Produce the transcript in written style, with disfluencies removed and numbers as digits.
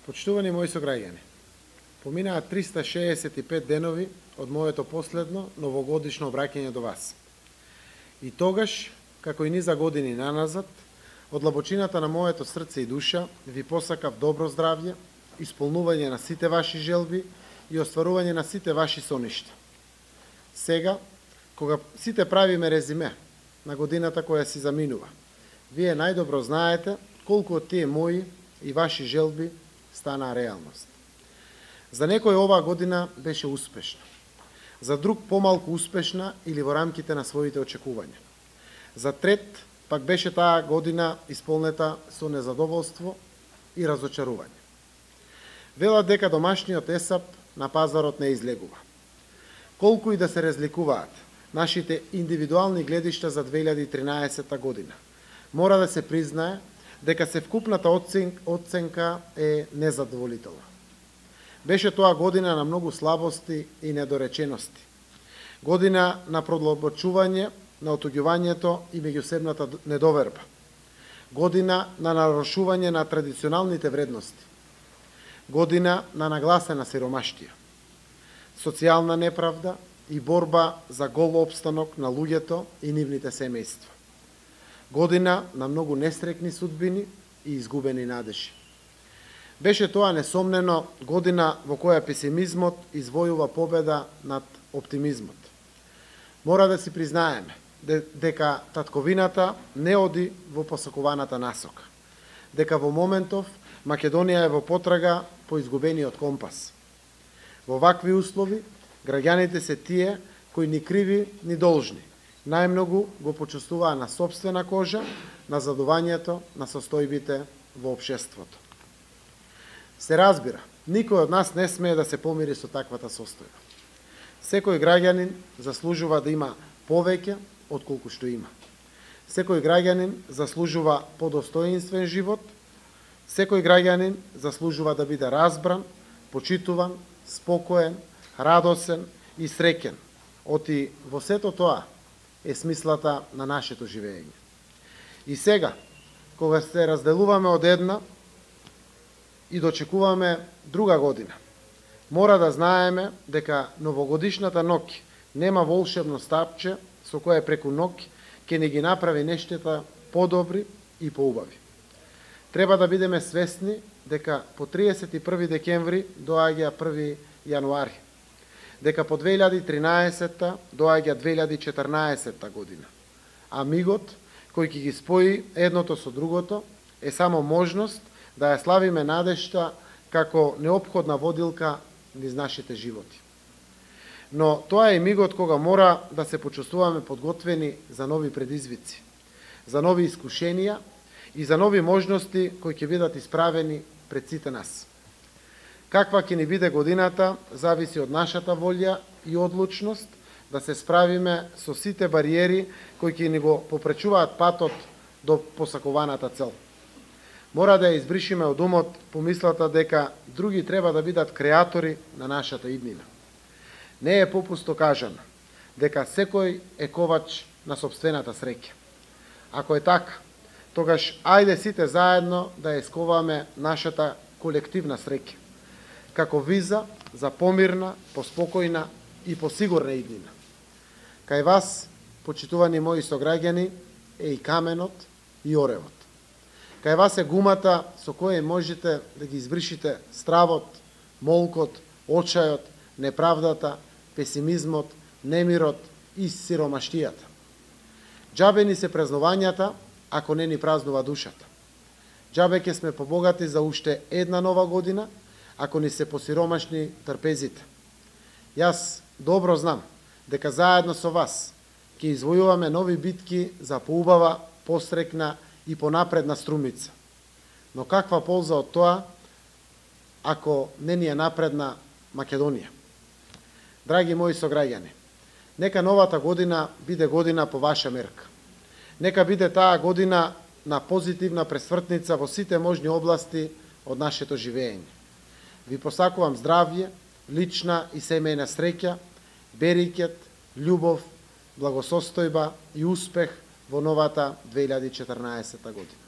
Почитувани мои сограѓани, поминаа 365 денови од моето последно новогодишно обраќање до вас. И тогаш, како и низа години наназад, од длабочината на моето срце и душа ви посакав добро здравје, исполнување на сите ваши желби и остварување на сите ваши соништа. Сега, кога сите правиме резиме на годината која си заминува, вие најдобро знаете колку од тие мои и ваши желби станаа реалност. За некој оваа година беше успешна, за друг помалку успешна или во рамките на своите очекувања. За трет пак беше таа година исполнета со незадоволство и разочарување. Велат дека домашниот есап на пазарот не излегува. Колку и да се разликуваат нашите индивидуални гледишта за 2013 година, мора да се признае дека севкупната оценка е незадоволителна. Беше тоа година на многу слабости и недоречености. Година на продлабочување на отуѓувањето и меѓусебната недоверба. Година на нарушување на традиционалните вредности. Година на нагласена сиромаштија. Социјална неправда и борба за гол опстанок на луѓето и нивните семејства. Година на многу несрекни судбини и изгубени надежи. Беше тоа несомнено година во која песимизмот извојува победа над оптимизмот. Мора да си признаеме дека татковината не оди во посакуваната насока, дека во моментов Македонија е во потрага по изгубениот компас. Во вакви услови, граѓаните се тие кои ни криви, ни должни, најмногу го почувствуваа на сопствена кожа назадувањето на состојбите во општеството. Се разбира, никој од нас не смее да се помири со таквата состојба. Секој граѓанин заслужува да има повеќе отколку што има. Секој граѓанин заслужува подостоинствен живот. Секој граѓанин заслужува да биде разбран, почитуван, спокоен, радосен и среќен. Оти во сето тоа е смислата на нашето живење. И сега, кога се разделуваме од една и дочекуваме друга година, мора да знаеме дека новогодишната ноќ нема волшебно стапче со кое преку ноќ ќе ни ги направи нештата подобри и поубави. Треба да бидеме свесни дека по 31 декември доаѓа 1 јануари, дека по 2013 доаѓа 2014 година, а мигот кој ќе ги спои едното со другото е само можност да ја славиме надежта како неопходна водилка низ нашите животи. Но тоа е мигот кога мора да се почувствуваме подготвени за нови предизвици, за нови искушенија и за нови можности кои ќе бидат исправени пред сите нас. Каква ќе ни биде годината, зависи од нашата волја и одлучност да се справиме со сите бариери кои ќе ни го попречуваат патот до посакуваната цел. Мора да ја избришиме од умот помислата дека други треба да бидат креатори на нашата иднина. Не е попусто кажано дека секој е ковач на сопствената среќа. Ако е така, тогаш ајде сите заедно да ја сковаме нашата колективна среќа, како виза за помирна, поспокојна и посигурна иднина. Кај вас, почитувани мои сограѓани, е и каменот и оревот. Кај вас е гумата со која можете да ги избришите стравот, молкот, очајот, неправдата, песимизмот, немирот и сиромаштијата. Џабе ни се празнувањата, ако не ни празнува душата. Џабе ќе сме побогати за уште една нова година, ако ни се посиромашни трпезите. Јас добро знам дека заедно со вас ќе извојуваме нови битки за поубава, посрекна и понапредна струмица. Но каква полза од тоа, ако не ни е напредна Македонија? Драги мои сограѓани, нека новата година биде година по ваша мерка. Нека биде таа година на позитивна пресвртница во сите можни области од нашето живење. Ви посакувам здравје, лична и семејна среќа, берикет, љубов, благосостојба и успех во новата 2014 година.